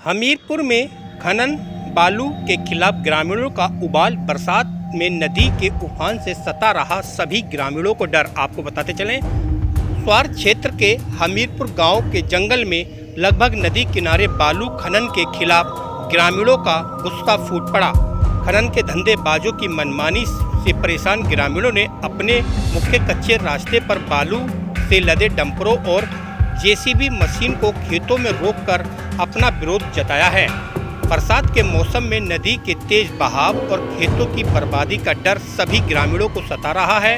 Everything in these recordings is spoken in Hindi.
हमीरपुर में खनन बालू के खिलाफ ग्रामीणों का उबाल। बरसात में नदी के उफान से सता रहा सभी ग्रामीणों को डर। आपको बताते चलें, स्वार क्षेत्र के हमीरपुर गांव के जंगल में लगभग नदी किनारे बालू खनन के खिलाफ ग्रामीणों का गुस्सा फूट पड़ा। खनन के धंधेबाजों की मनमानी से परेशान ग्रामीणों ने अपने मुख्य कच्चे रास्ते पर बालू से लदे डंपरों और जेसीबी मशीन को खेतों में रोककर अपना विरोध जताया है। बरसात के मौसम में नदी के तेज बहाव और खेतों की बर्बादी का डर सभी ग्रामीणों को सता रहा है।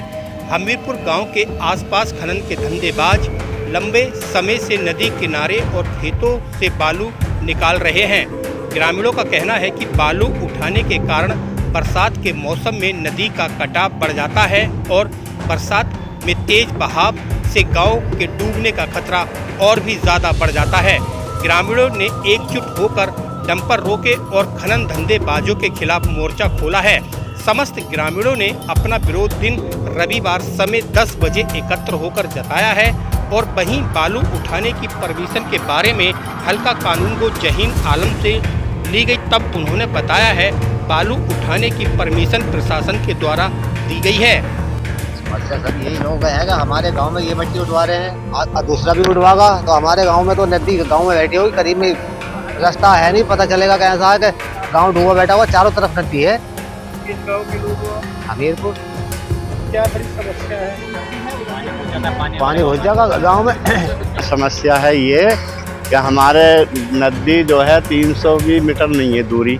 हमीरपुर गांव के आसपास खनन के धंधेबाज लंबे समय से नदी किनारे और खेतों से बालू निकाल रहे हैं। ग्रामीणों का कहना है कि बालू उठाने के कारण बरसात के मौसम में नदी का कटाव बढ़ जाता है और बरसात में तेज बहाव से गांव के डूबने का खतरा और भी ज़्यादा बढ़ जाता है। ग्रामीणों ने एकजुट होकर डंपर रोके और खनन धंधेबाजों के खिलाफ मोर्चा खोला है। समस्त ग्रामीणों ने अपना विरोध दिन रविवार समय 10 बजे एकत्र होकर जताया है और वहीं बालू उठाने की परमिशन के बारे में हल्का कानून को जहीन आलम से ली गई। तब उन्होंने बताया है बालू उठाने की परमिशन प्रशासन के द्वारा दी गई है। समस्या सर यही लोग है कि हमारे गांव में ये मिट्टी उठवा रहे हैं, दूसरा भी उठवागा तो हमारे गांव में तो नदी गांव में बैठी होगी, करीब में रास्ता है नहीं, पता चलेगा कैसा है कि गांव डूबा बैठा हुआ, चारों तरफ नदी है। किस गांव के लोग हो? हमीरपुर। क्या बड़ी समस्या है? पानी घुस जाएगा गाँव में। समस्या है ये कि हमारे नदी जो है 300 भी मीटर नहीं है दूरी,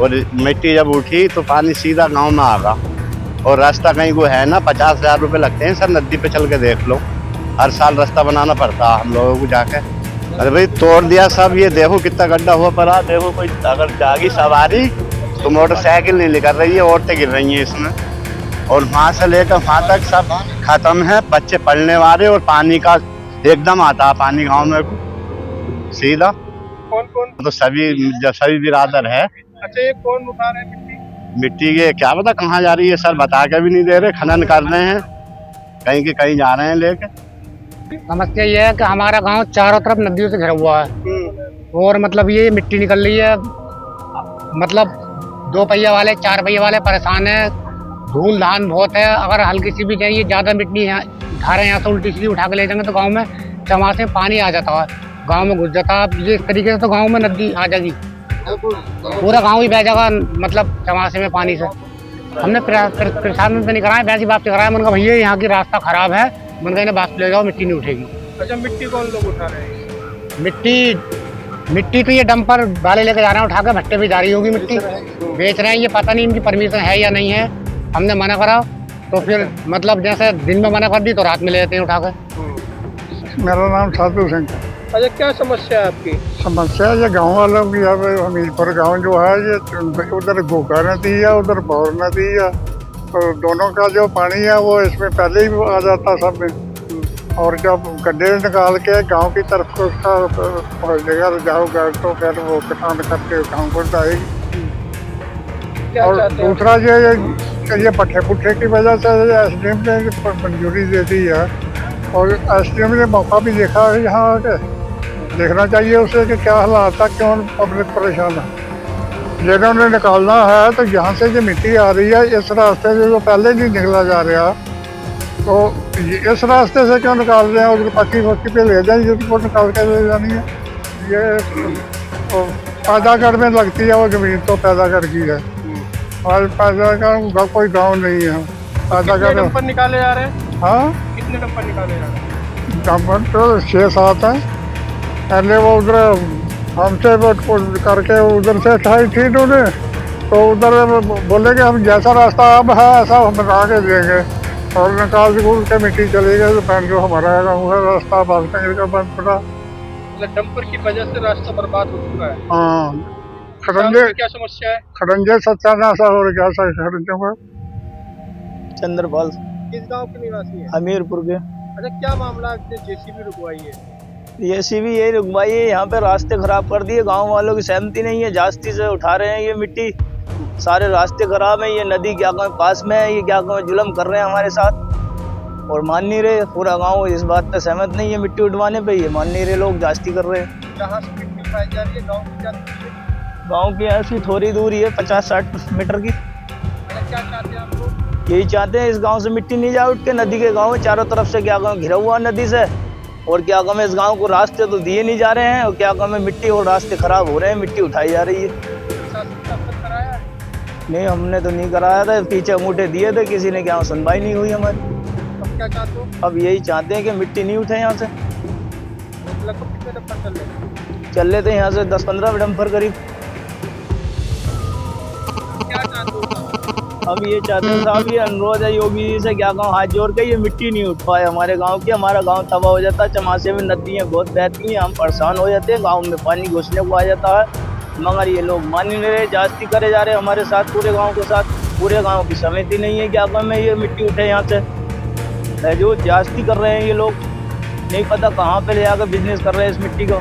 और मिट्टी जब उठी तो पानी सीधा गांव में आगा, और रास्ता कहीं को है ना। 50,000 रुपये लगते हैं सर, नदी पे चल के देख लो, हर साल रास्ता बनाना पड़ता है हम लोगों को जाके। अरे भाई तोड़ दिया सब, ये देखो कितना गड्ढा हुआ पड़ा, देखो कोई अगर जागी सवारी तो मोटरसाइकिल नहीं निकल रही है, औरतें गिर रही हैं इसमें, और वहाँ से लेकर वहाँ तक सब खत्म है, बच्चे पढ़ने वाले, और पानी का एकदम आता है पानी गाँव में सीधा। कौन कौन? तो सभी बिरादर है। अच्छा, ये कौन उठा रहे हैं मिट्टी के क्या पता कहाँ जा रही है सर, बता के भी नहीं दे रहे। खनन कर रहे हैं, कहीं के कहीं जा रहे हैं लेके। समस्या ये है कि हमारा गांव चारों तरफ नदियों से घिरा हुआ है, और मतलब ये मिट्टी निकल रही है, मतलब 2 पहिया वाले 4 पहिया वाले परेशान है, धूल धान बहुत है। अगर हल्की सी भी चाहिए ज़्यादा मिट्टी उठा रहे हैं, यहाँ से उल्टी सीधी उठा के ले जाएंगे तो गाँव में चमासे पानी आ जाता है, गाँव में घुस जाता है। ये इस तरीके से तो गाँव में नदी आ जाएगी, पूरा गांव ही बह जाएगा, मतलब चमासे में पानी से। हमने प्रशासन से नहीं कराया, वैसी बात से कराया। मैंने कहा भैया यहाँ की रास्ता खराब है, मैंने कहा बात ले जाओ, मिट्टी नहीं उठेगी। अच्छा, मिट्टी कौन लोग उठा रहे हैं? मिट्टी तो ये डंपर वाले लेके जा रहे हैं, उठा के भट्टे पे जा रही होगी, मिट्टी बेच रहे हैं। ये पता नहीं इनकी परमिशन है या नहीं है, हमने मना करा तो फिर मतलब जैसे दिन में मना कर दी तो रात में ले जाते हैं उठा कर। मेरा नाम साधु सिंह है। अच्छा, क्या समस्या है आपकी? समस्या ये गांव वालों की है। हमीरपुर गांव जो है ये उधर घोघा नदी है, उधर भौर नदी है, और दोनों का जो पानी है वो इसमें पहले ही आ जाता सब में, और जब गड्ढे निकाल के गांव की तरफ को उसका पहुँचेगा जाओगा तो फिर वो किसान करके गाँव को जाएगी। और दूसरा ये पट्टे पुट्ठे की वजह से एसडीएम ने मंजूरी दे दी है, और एसडीएम ने मौका भी देखा है यहाँ आके, देखना चाहिए उसे कि क्या हालात है, क्यों पब्लिक परेशान है। जिन्होंने निकालना है तो यहाँ से जो मिट्टी आ रही है इस रास्ते से जो पहले नहीं निकला जा रहा, तो इस रास्ते से क्यों निकाल रहे हैं, उधर पक्की पे ले जाए जिसको निकाल के ले जानी है। ये तो पैदागढ़ में लगती है वो जमीन, तो पैदागढ़ की है, और पैदागढ़ कोई गाँव नहीं है। पैदागढ़ निकाले जा रहे हैं? हाँ, कितने डंपर निकाले जा रहे हैं? डंपर तो 6-7 है। पहले वो उधर हमसे करके उधर से उठाई थी इन्होंने, तो उधर बोले कि हम जैसा रास्ता अब है ऐसा हम बना के देंगे, और निकाल के मिट्टी चली गई तो पहन जो हमारा रास्ता बंद पड़ा। डंपर की वजह से रास्ता बर्बाद हो चुका है। हाँ, खड़ंजे क्या समस्या है? खड़ंजे सत्यानाशा हो रहा है खड़ंजों का। चंद्रपाल, किस गांव के निवासी है? हमीरपुर के। अच्छा, क्या मामला आपने जेसीबी रुकवाई है? जेसीबी यही रुकवाई है, यहाँ पे रास्ते खराब कर दिए, गांव वालों की सहमति नहीं है, जास्ती से उठा रहे हैं ये मिट्टी, सारे रास्ते खराब है। ये नदी क्या कहूँ पास में है, ये क्या कहूँ जुल्म कर रहे हैं हमारे साथ, और मान नहीं रहे। पूरा गाँव इस बात पे सहमत नहीं है, मिट्टी उठवाने पे ये मान नहीं रहे, लोग जास्ती कर रहे हैं। कहाँ से मिट्टी उठाई जा रही है गाँव की क्या दूरी है? गाँव की ऐसी थोड़ी दूरी है 50-60 मीटर की। मतलब क्या चाहते हैं आप लोग? यही चाहते हैं इस गांव से मिट्टी नहीं जाए उठ के नदी के गांव में चारों तरफ से क्या गांव घिरा हुआ नदी से और क्या गांव में इस गांव को रास्ते तो दिए नहीं जा रहे हैं और क्या गांव में मिट्टी और रास्ते खराब हो रहे हैं मिट्टी उठाई जा रही है। प्रशासन ने अब तक कराया है? नहीं हमने तो नहीं कराया था पीछे अंगूठे दिए थे किसी ने क्या सुनवाई नहीं हुई हमारी। अब क्या चाहते हो? अब यही चाहते हैं कि मिट्टी नहीं उठे यहाँ से। लगभग कितने डंपर चल रहे हैं? चल लेते हैं यहाँ से 10-15 डंपर करीब। क्या चाहते हो साहब? अब ये चाहते हैं साहब ये अनुरोध है योगी जी से क्या गाँव हाथ जोड़ के ये मिट्टी नहीं उठ पाए हमारे गाँव की। हमारा गाँव तबाह हो जाता है चमासे में नदियाँ बहुत बहती हैं हम परेशान हो जाते हैं गाँव में पानी घुसने को आ जाता है मगर ये लोग मान ही नहीं रहे जास्ती करे जा रहे हैं हमारे साथ पूरे गाँव के साथ। पूरे गाँव की समिति नहीं है क्या गाँव में ये मिट्टी उठे यहाँ से जो जास्ती कर रहे हैं ये लोग नहीं पता कहाँ पे ले जाकर बिजनेस कर रहे हैं इस मिट्टी को।